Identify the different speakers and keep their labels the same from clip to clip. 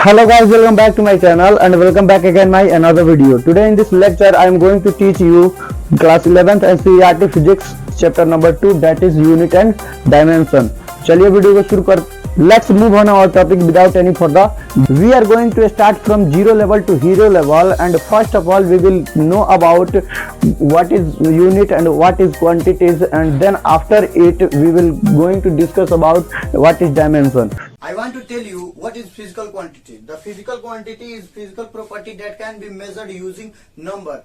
Speaker 1: Hello guys, welcome back to my channel and welcome back again my another video. Today in this lecture I am going to teach you class 11th NCERT physics chapter number 2, that is unit and dimension. चलिए video को शुरू कर. Let's move on our topic without any further. We are going to start from zero level to hero level, and first of all we will know about what is unit and what is quantities, and then after it we will going to discuss about what is dimension.
Speaker 2: I want to tell you what is physical quantity. The physical quantity is physical property that can be measured using number.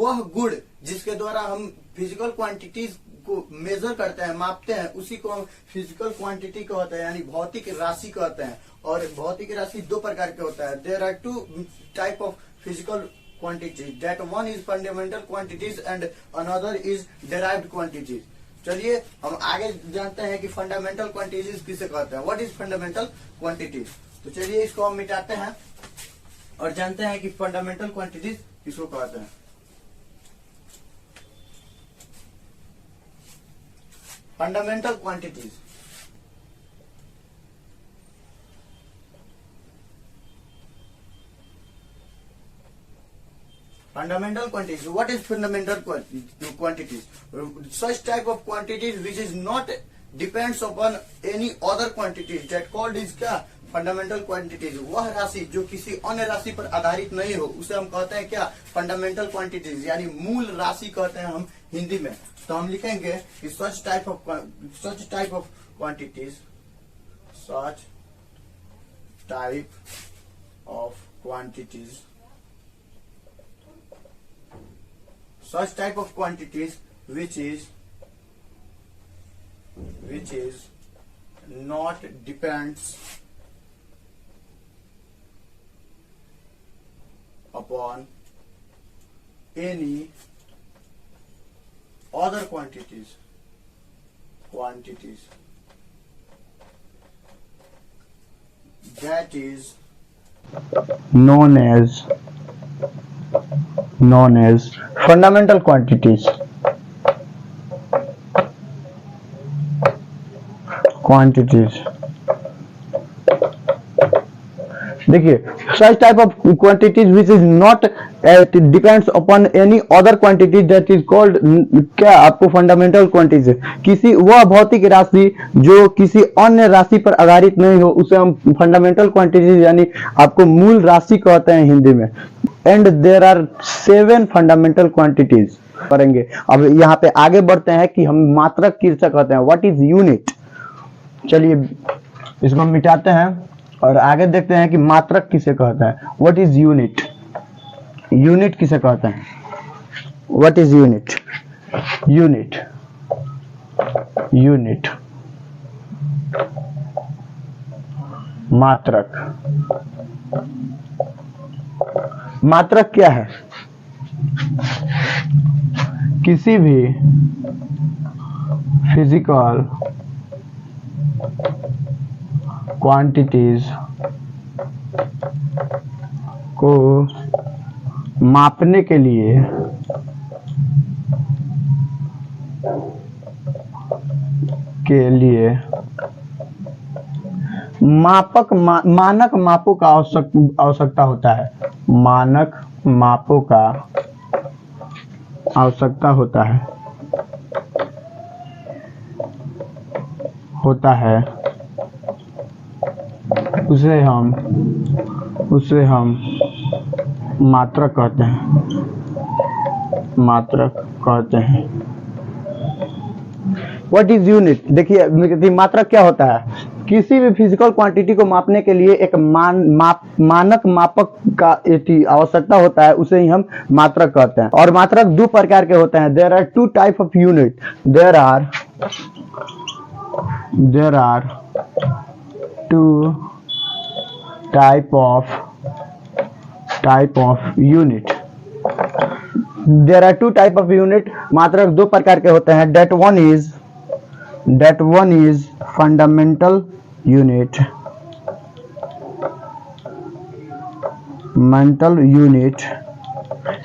Speaker 2: वह गुण जिसके द्वारा हम physical quantities को major करते हैं, मापते हैं, उसी को हम फिजिकल क्वांटिटी कहते हैं, यानी भौतिक राशि कहते हैं. और भौतिक राशि दो प्रकार के होता है. There are two type of physical quantities. That one is fundamental quantities and another is derived quantities. चलिए हम आगे जानते हैं कि फंडामेंटल क्वांटिटीज किसे कहते हैं. What is fundamental quantities? तो चलिए इसको हम मिटाते हैं और जानते हैं कि फंडामेंटल क्वांटिटीज किसको कहते हैं. Fundamental quantities fundamental quantities. What is fundamental quantities? Such type of quantities which is not depends upon any other quantities, that called is क्या? Fundamental quantities. वह राशि जो किसी अन्य राशि पर आधारित नहीं हो उसे हम कहते हैं क्या? फंडामेंटल क्वांटिटीज, यानी मूल राशि कहते हैं हम हिंदी में. तो हम लिखेंगे कि such type of quantities, such type of quantities, such type of quantities which is not depends upon any other quantities that is
Speaker 1: known as fundamental quantities. देखिए, such type of quantities which is not depends upon any other quantity that is called क्या? आपको fundamental quantities. किसी वह भौतिक राशि जो किसी अन्य राशि पर आधारित नहीं हो उसे हम फंडामेंटल क्वांटिटीज यानी आपको मूल राशि कहते हैं हिंदी में. And there are 7 fundamental quantities करेंगे. अब यहाँ पे आगे बढ़ते हैं कि हम मात्रक किसे कहते हैं. What is unit? चलिए इसको हम मिटाते हैं और आगे देखते हैं कि मात्रक किसे कहते हैं. What is unit? यूनिट किसे कहते हैं? What is unit? यूनिट मात्रक क्या है? किसी भी फिजिकल क्वांटिटीज को मापने के लिए मानक मापों का आवश्यकता होता है. मानक मापों का आवश्यकता होता है. उसे हम मात्रक कहते हैं. What is unit? देखिए मात्रक क्या होता है? किसी भी फिजिकल क्वांटिटी को मापने के लिए एक मानक मापक का आवश्यकता होता है, उसे ही हम मात्रक कहते हैं. और मात्रक दो प्रकार के होते हैं. There are 2 type of unit. There are 2 type of unit. There are 2 type of unit. मात्रक दो प्रकार के होते हैं. That one is fundamental unit,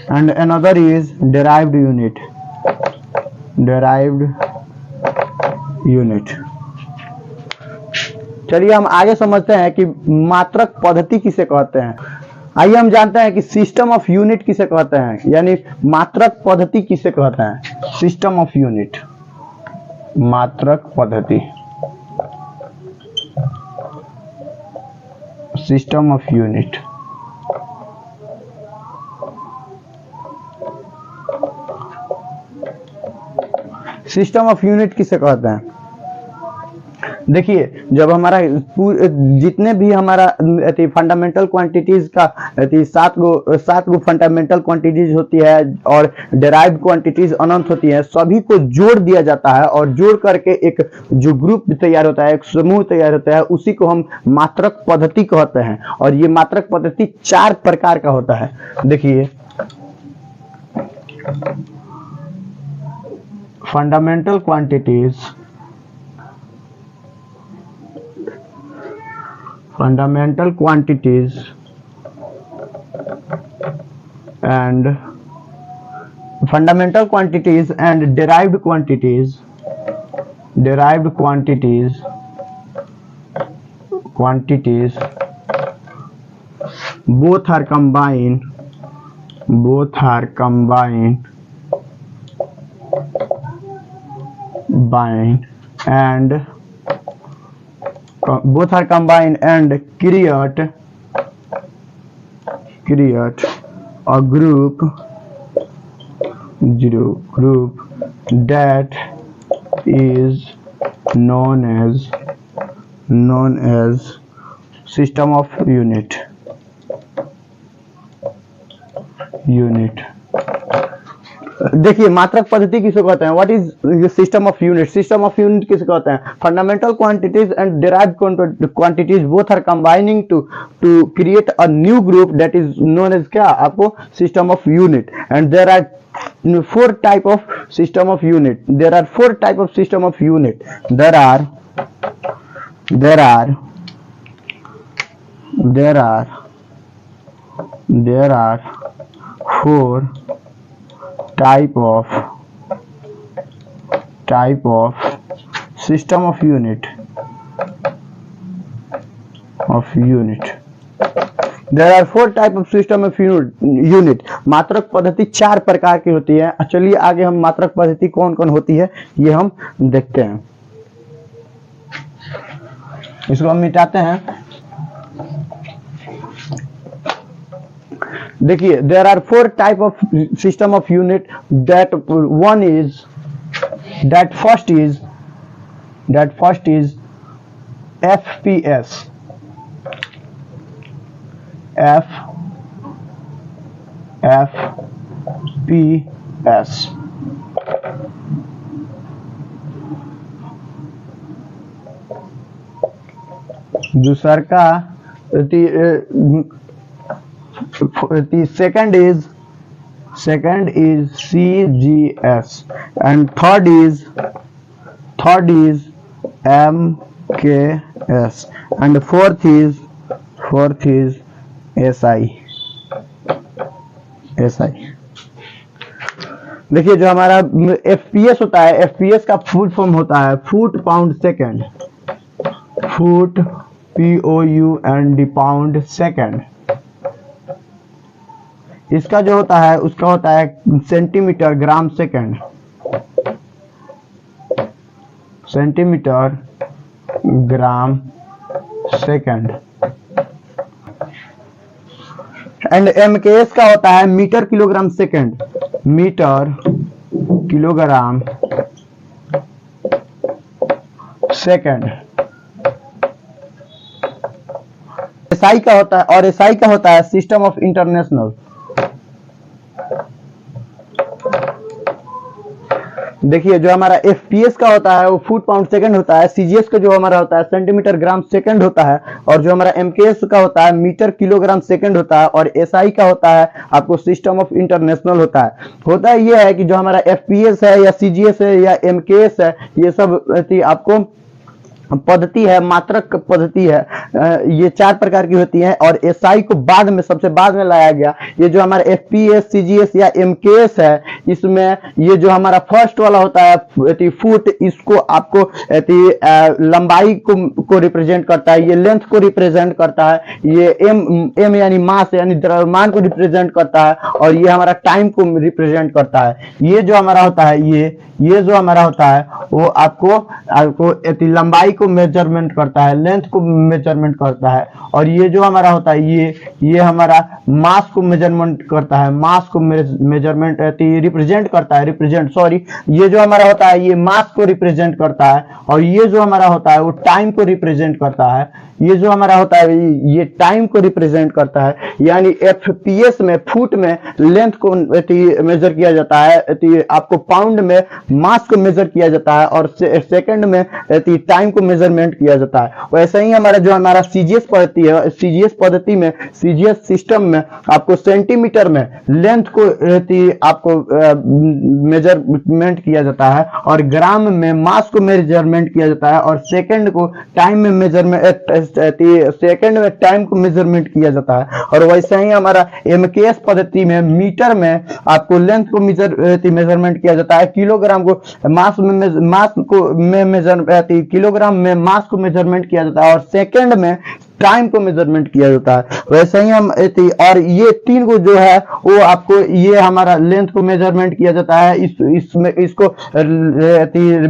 Speaker 1: and another is derived unit. चलिए हम आगे समझते हैं कि मात्रक पद्धति किसे कहते हैं। आइए हम जानते हैं कि सिस्टम ऑफ यूनिट किसे कहते हैं, यानी मात्रक पद्धति किसे कहते हैं। सिस्टम ऑफ यूनिट, मात्रक पद्धति, system of unit. System of unit किसे कहते हैं? देखिए, जब हमारा जितने भी हमारा फंडामेंटल क्वांटिटीज का सात गो फंडामेंटल क्वांटिटीज होती है और डेराइव्ड क्वांटिटीज अनंत होती है, सभी को जोड़ दिया जाता है और जोड़ करके एक जो ग्रुप तैयार होता है, एक समूह तैयार होता है, उसी को हम मात्रक पद्धति कहते हैं। और ये मात्रक पद्धति 4 प्रकार का होता है। देखिए, fundamental quantities, fundamental quantities and fundamental quantities and derived quantities both are combined and both are combined and create a group that is known as system of unit। देखिए, मात्रक पद्धति किसे कहते हैं? What is system of unit? System of unit किसे कहते हैं? Fundamental quantities and derived quantities both are combining to create a new group that is known as क्या? आपको system of unit. And there are 4 type of system of unit. There are 4 type of system of unit. There are 4 type of system of unit। There are 4 type of system of unit। मात्रक पद्धति 4 प्रकार की होती है। चलिए आगे हम मात्रक पद्धति कौन कौन होती है ये हम देखते हैं। इसको हम मिटाते हैं। देखिए, there are 4 type of system of unit। that first is FPS। दूसरा का the second is CGS and third is MKS and fourth is SI। देखिए, जो हमारा FPS होता है, FPS का फुल फॉर्म होता है foot pound second. Foot POUND pound second. इसका जो होता है उसका होता है centimetre gram second. Centimetre gram second. And MKS का होता है metre kilogram second. Metre kilogram second. SI का होता है, और SI का होता है सिस्टम ऑफ इंटरनेशनल। देखिए, जो हमारा FPS का होता है वो फुट पाउंड सेकंड होता है। CGS का जो हमारा होता है सेंटीमीटर ग्राम सेकंड होता है। और जो हमारा MKS का होता है मीटर किलोग्राम सेकंड होता है। और SI का होता है आपको सिस्टम ऑफ इंटरनेशनल होता है। ये है कि जो हमारा FPS है या CGS है या MKS है, ये सब आपको पद्धति है, मात्रक पद्धति है, ये 4 प्रकार की होती है और एसआई को बाद में, सबसे बाद में लाया गया। ये जो हमारा एफपीएस, सीजीएस या एमकेएस है, इसमें ये जो हमारा फर्स्ट वाला होता है फुट, इसको आपको लंबाई को रिप्रेजेंट करता है, ये लेंथ को रिप्रेजेंट करता है, ये एम यानी मास यानी द्रव्यमान को रिप्रेजेंट करता है और ये हमारा टाइम को रिप्रेजेंट करता है। ये जो हमारा होता है, ये जो हमारा होता है वो आपको लंबाई को मेजरमेंट करता है, लेंथ को मेजरमेंट करता है और ये जो हमारा होता है ये हमारा मास को मेजरमेंट करता है, मास को मेजरमेंट रिप्रेजेंट करता है, ये जो हमारा होता है ये मास को रिप्रेजेंट करता है और ये जो हमारा होता है वो टाइम को रिप्रेजेंट करता है। ये जो हमारा होता है ये टाइम को रिप्रेजेंट करता है, यानी एफपीएस में, फुट में लेंथ को मेजर किया जाता है, आपको पाउंड में मास को मेजर किया जाता है और सेकंड में टाइम को मेजरमेंट किया जाता है। वैसे ही हमारा जो हमारा सीजीएस पद्धति है, सीजीएस पद्धति में, सीजीएस सिस्टम में आपको सेंटीमीटर में लेंथ को आपको मेजरमेंट किया जाता है और ग्राम में मास को मेजरमेंट किया जाता है और सेकंड को टाइम में टाइम को मेजरमेंट किया जाता है। और वैसे ही हमारा एमकेएस पद्धति में मीटर में आपको लेंथ को मेजरमेंट किया जाता है, किलोग्राम को किलोग्राम में मास को मेजरमेंट किया जाता है और सेकंड में टाइम को मेजरमेंट किया जाता है। वैसे ही हम और ये 3 को जो है वो आपको, ये हमारा लेंथ को मेजरमेंट किया जाता है, इसमें इसको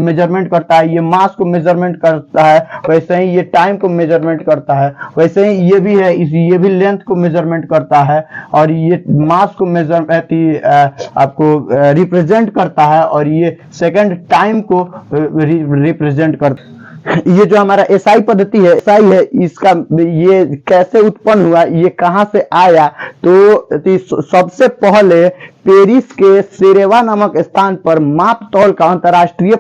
Speaker 1: मेजरमेंट करता है, ये मास को मेजरमेंट करता है, वैसे ही ये टाइम को मेजरमेंट करता है, वैसे ही ये भी है, ये भी लेंथ को मेजरमेंट करता है और ये मास को आपको रिप्रेजेंट करता है और ये सेकंड टाइम को रिप्रेजेंट करता है। ये जो हमारा एसआई पद्धति है, एसआई है, इसका ये कैसे उत्पन्न हुआ, ये कहां से आया, तो सबसे पहले पेरिस के सेरेवा नामक स्थान पर माप तौल का अंतरराष्ट्रीय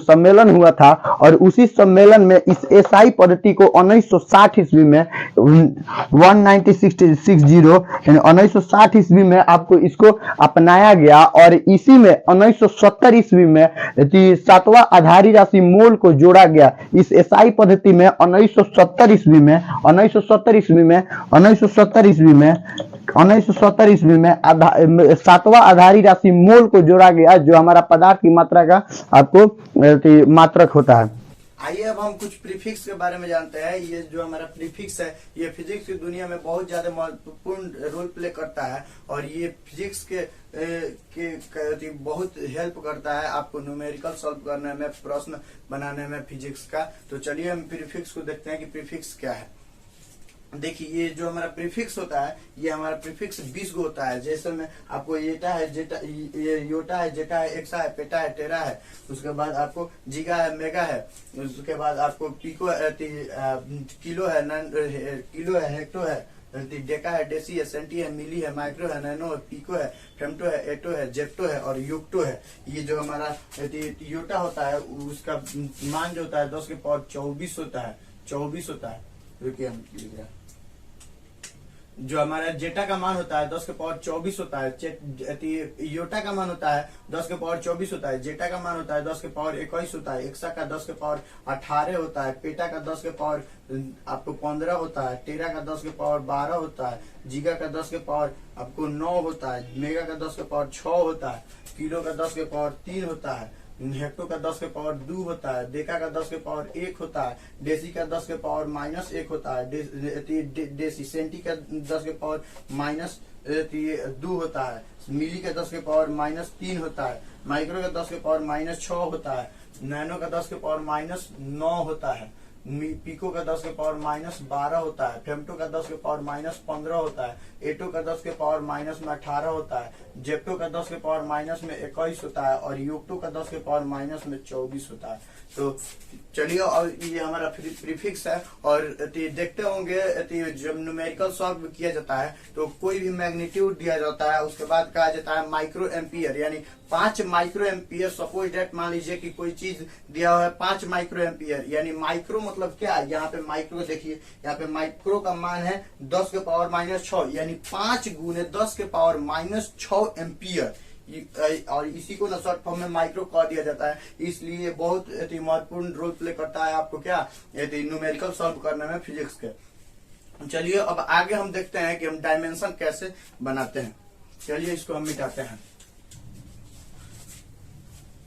Speaker 1: सम्मेलन हुआ था और उसी सम्मेलन में इस एसआई पद्धति को 1960 ईस्वी में 1960 ईस्वी में आपको इसको अपनाया गया और इसी में 1970 ईस्वी में 7वां आधारी राशि मोल को जोड़ा गया। इस एसआई पद्धति में 1970 ईस्वी में 7वां आधारी राशि मोल को जोड़ा गया, जो हमारा पदार्थ की मात्रा का आपको मात्रक होता है।
Speaker 2: आइए अब हम कुछ प्रीफिक्स के बारे में जानते हैं। ये जो हमारा प्रीफिक्स है ये फिजिक्स की दुनिया में बहुत ज्यादा महत्वपूर्ण रोल प्ले करता है और ये फिजिक्स के बहुत हेल्प करता है आपको न्यूमेरिकल सॉल्व करने में, प्रश्न बनाने में फिजिक्स का। तो चलिए हम प्रीफिक्स को देखते हैं कि प्रीफिक्स क्या है। देखिए ये जो हमारा प्रीफिक्स होता है, ये हमारा प्रीफिक्स 20 गो होता है। जैसे में आपको येटा है, योटा है, जेटा है, एक्सा है, पेटा है, टेरा है, उसके बाद आपको जीगा है, मेगा है, उसके बाद आपको पिको किलो है, हेक्टो है, डेका है, डेसी है, सेंटी है, मिली है, माइक्रो है, नैनो है, पिको है, फेम्टो है, एटो है, जेप्टो है और युक्टो है। ये जो हमारा योटा होता है उसका मान जो होता है 10 के पावर 24 होता है, 24 होता है। रुकिए हम लिख रहे हैं। जो हमारा जेटा का मान होता है 10 के पावर 24 होता है, योटा का मान होता है 10 के पावर 24 होता है, जेटा का मान होता है 10 के पावर 21 होता है, एक्सा का 10 के पावर 18 होता है, पेटा का 10 के पावर आपको 15 होता है, टेरा का 10 के पावर 12 होता है, जीगा का 10 के पावर आपको 9 होता है, मेगा का 10 के पावर 6 होता है, किलो का 10 के पावर 3 होता है, हेक्टो का 10 के पावर 2 होता है, डेका का 10 के पावर 1 होता है, डेसी का 10 के पावर -1 होता है, डेसी सेंटी का 10 के पावर -2 होता है, मिली का 10 के पावर -3 होता है, माइक्रो का 10 के पावर -6 होता है, नैनो का 10 के पावर -9 होता है, पिको का 10 के पावर -12 होता है, फेम्टो का 10 के पावर -15 होता है, एटो का 10 के पावर -18 होता है, जेप्टो का 10 के पावर -21 होता है और युक्टो का 10 के पावर -24 होता है। तो चलिए और ये हमारा प्रीफिक्स है और देखते होंगे जब न्यूमेरिकल सॉल्व किया जाता है तो कोई भी मैग्नीट्यूड दिया जाता है, उसके बाद कहा जाता है माइक्रो एम्पियर, यानी 5 माइक्रो एम्पियर। सपोज डेट मान लीजिए कि कोई चीज दिया हुआ है 5 माइक्रो एम्पियर, यानी माइक्रो मतलब क्या है, यहाँ पे माइक्रो देखिए, यहाँ पे माइक्रो का मान है 10 के पावर -6, यानी 5 गुने 10 के पावर -6 एम्पियर, और इसी को ना शॉर्ट फॉर्म में माइक्रो कह दिया जाता है। इसलिए बहुत महत्वपूर्ण रोल प्ले करता है आपको क्या न्यूमेरिकल सॉल्व करने में फिजिक्स के। चलिए अब आगे हम देखते हैं कि हम डायमेंशन कैसे बनाते हैं। चलिए इसको हम मिटाते हैं।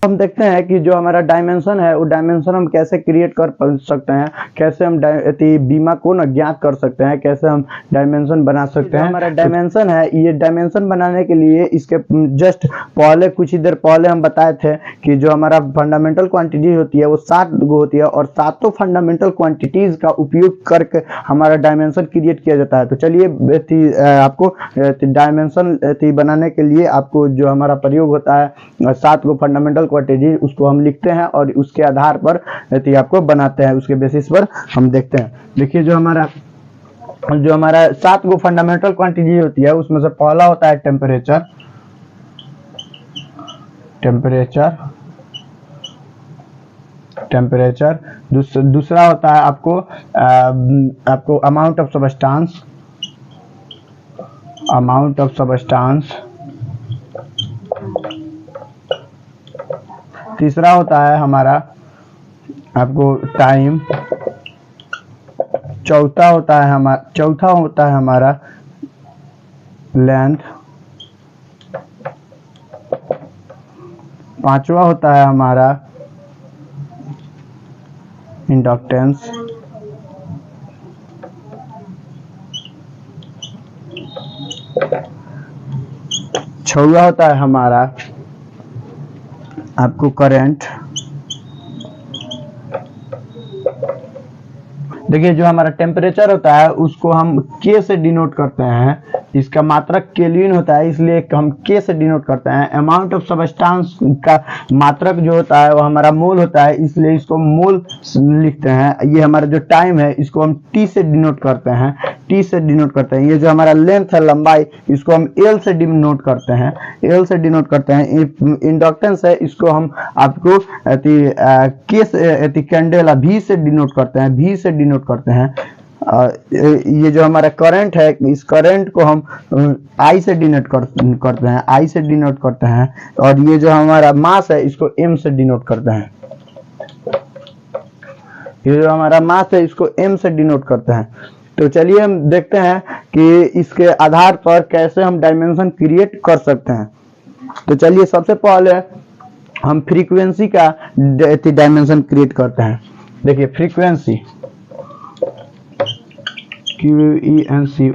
Speaker 1: हम देखते हैं कि जो हमारा डायमेंशन है वो डायमेंशन हम कैसे क्रिएट कर सकते हैं, कैसे हम बीमा को ना ज्ञात कर सकते हैं, कैसे हम डायमेंशन बना सकते हैं। हमारा डायमेंशन है, ये डायमेंशन बनाने के लिए इसके जस्ट पहले कुछ ही देर पहले हम बताए थे कि जो हमारा फंडामेंटल क्वांटिटी होती है वो 7 गो होती है और 7 फंडामेंटल क्वांटिटीज का उपयोग करके हमारा डायमेंशन क्रिएट किया जाता है। तो चलिए आपको डायमेंशन बनाने के लिए आपको जो हमारा प्रयोग होता है 7 गो फंडामेंटल क्वांटिटी, उसको हम लिखते हैं और उसके आधार पर आपको बनाते हैं, उसके बेसिस पर हम देखते हैं। देखिए जो हमारा 7 गो फंडामेंटल क्वांटिटी होती है उसमें से पहला होता है टेम्परेचर। दूसरा होता है आपको अमाउंट ऑफ सबस्टांस। तीसरा होता है हमारा आपको टाइम। चौथा होता है हमारा लेंथ। पांचवा होता है हमारा इंडक्टेंस। छठवां होता है हमारा आपको करंट। देखिए जो हमारा टेम्परेचर होता है उसको हम के से डिनोट करते हैं, इसका मात्रक केल्विन होता है इसलिए हम के से डिनोट करते हैं। अमाउंट ऑफ सबस्टांस का मात्रक जो होता है वो हमारा मोल होता है इसलिए इसको मोल लिखते हैं। ये हमारा जो टाइम है इसको हम टी से डिनोट करते हैं, ये जो हमारा लेंथ है लंबाई इसको हम एल से डिनोट करते हैं, इंडक्टेंस है इसको हम आपको कैंडेला वी से डिनोट करते हैं, ये जो हमारा करंट है इस करंट को हम आई से डिनोट करते हैं, और ये जो हमारा मास है इसको एम से डिनोट करते हैं। तो चलिए हम देखते हैं कि इसके आधार पर कैसे हम डायमेंशन क्रिएट कर सकते हैं। तो चलिए सबसे पहले हम फ्रीक्वेंसी का डायमेंशन क्रिएट करते हैं। देखिए frequency QENCY,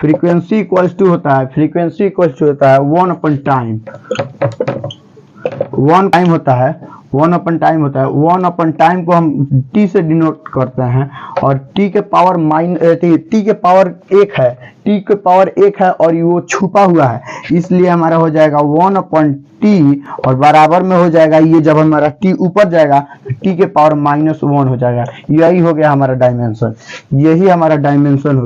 Speaker 1: frequency equals to होता है 1/टाइम होता है 1/टाइम को हम टी से डिनोट करते हैं, और टी के पावर 1 है और वो छुपा हुआ है इसलिए हमारा हो जाएगा 1/t और बराबर में हो जाएगा ये जब हमारा टी ऊपर जाएगा टी के पावर -1 हो जाएगा। यही हो गया हमारा डायमेंशन, हमारा डायमेंशन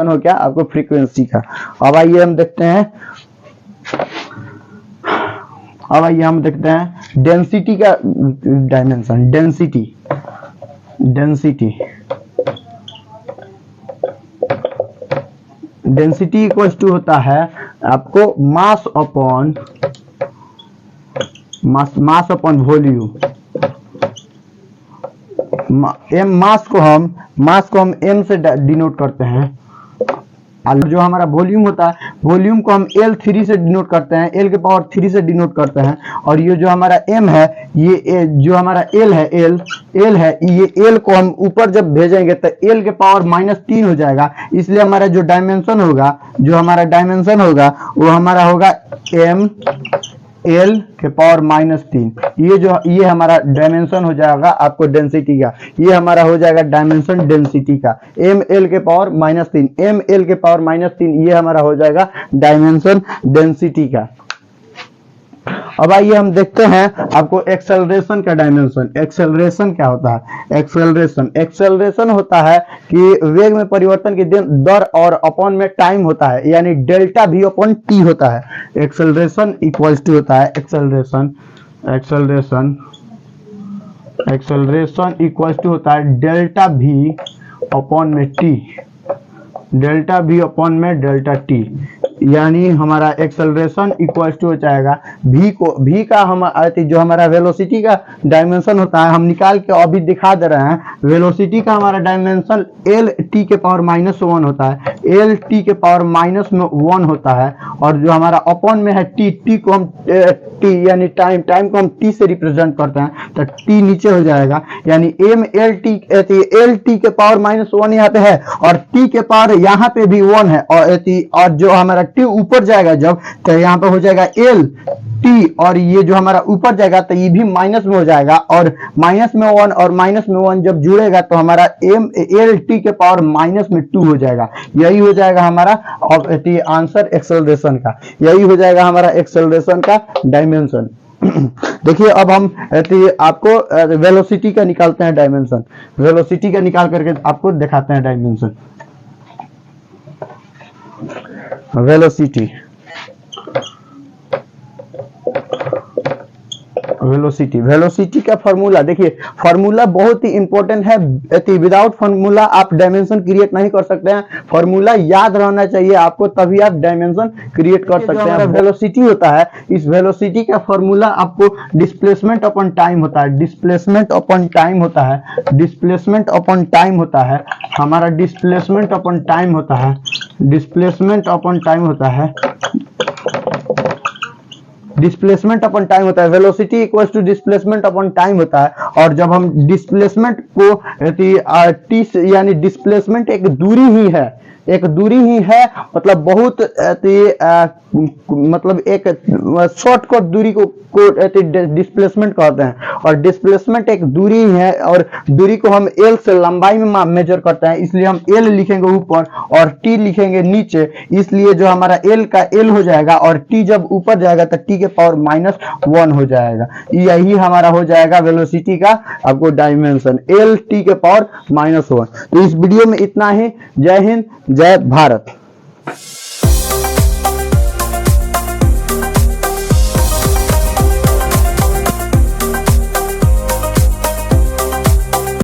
Speaker 1: हो गया आपको फ्रीक्वेंसी का। अब आइए हम देखते हैं डेंसिटी का डायमेंशन। डेंसिटी इक्वल्स टू होता है आपको मास अपॉन वॉल्यूम। मास को हम m से डिनोट करते हैं, और जो हमारा वॉल्यूम होता है वॉल्यूम को हम L3 से डिनोट करते हैं, L के पावर 3 से डिनोट करते हैं, और ये जो हमारा m है ये जो हमारा L है ये L को हम ऊपर जब भेजेंगे तो L के पावर -3 हो जाएगा, इसलिए हमारा जो डायमेंशन होगा वो हमारा होगा m L के पावर -3। ये हमारा डायमेंशन हो जाएगा आपको डेंसिटी का, ये हमारा हो जाएगा डायमेंशन डेंसिटी का m L के पावर -3 ये हमारा हो जाएगा डायमेंशन डेंसिटी का। अब आइए हम देखते हैं आपको एक्सेलरेशन का डायमेंशन। एक्सेलरेशन क्या होता है? एक्सेलरेशन होता है कि वेग में परिवर्तन की दर और अपॉन में टाइम होता है, यानी डेल्टा v अपॉन टी होता है। एक्सेलरेशन इक्वल्स टू होता है एक्सेलरेशन इक्वल्स टू होता है डेल्टा v अपॉन में टी, डेल्टा v अपॉन में डेल्टा टी। यानी हमारा एक्सेलरेशन इक्वल टू हो जाएगा v का हम जो हमारा वेलोसिटी का डायमेंशन होता है हम निकाल के अभी दिखा दे रहे हैं। वेलोसिटी का हमारा डायमेंशन एल टी के पावर -1 होता है, एल टी के पावर -1 होता है। और जो हमारा अपॉन में है टी को हम टी यानी टाइम को हम टी से रिप्रेजेंट करते हैं, तो टी नीचे हो जाएगा, यानी एम एल टी के पावर -1 यहाँ पे है और टी के पावर यहाँ पे भी 1 है। और जो हमारा टी ऊपर जाएगा जब, तो यहाँ पे हो जाएगा एल टी, और ये जो हमारा ऊपर जाएगा तो ये भी माइनस में हो जाएगा, और माइनस में 1 और माइनस में 1 जब जुड़ेगा तो हमारा एल टी के पावर -2 हो जाएगा। यही हो जाएगा हमारा आंसर एक्सेलरेशन का, यही हो जाएगा हमारा एक्सेलरेशन का डायमेंशन। देखिए अब हम आपको वेलोसिटी का निकालते हैं डायमेंशन, वेलोसिटी का निकाल करके आपको दिखाते हैं डायमेंशन। वेलोसिटी का फॉर्मूला देखिए, फॉर्मूला बहुत ही इंपॉर्टेंट है। विदाउट फॉर्मूला आप डायमेंशन क्रिएट नहीं कर सकते हैं, फॉर्मूला याद रहना चाहिए आपको, तभी आप डायमेंशन क्रिएट कर सकते हैं। वेलोसिटी होता है, इस वेलोसिटी का फॉर्मूला आपको डिस्प्लेसमेंट अपॉन टाइम होता है, डिस्प्लेसमेंट अपॉन टाइम होता है, डिस्प्लेसमेंट अपॉन टाइम होता है, हमारा डिस्प्लेसमेंट अपॉन टाइम होता है, डिस्प्लेसमेंट अपॉन टाइम होता है, डिस्प्लेसमेंट अपॉन टाइम होता है। Velocity equal to displacement upon time होता है। और जब हम डिस्प्लेसमेंट को टी यानी डिस्प्लेसमेंट एक दूरी ही है, एक दूरी ही है, मतलब बहुत मतलब एक शॉर्टकट दूरी को डिस्प्लेसमेंट कहते हैं। और डिस्प्लेसमेंट एक दूरी ही है, और दूरी को हम एल से लंबाई में मेजर करते हैं, इसलिए हम एल लिखेंगे ऊपर और टी लिखेंगे नीचे, इसलिए जो हमारा एल का एल हो जाएगा और टी जब ऊपर जाएगा तो टी के पावर -1 हो जाएगा। यही हमारा हो जाएगा वेलोसिटी का आपको डायमेंशन, एल टी के पावर -1। तो इस वीडियो में इतना ही। जय हिंद, जय भारत।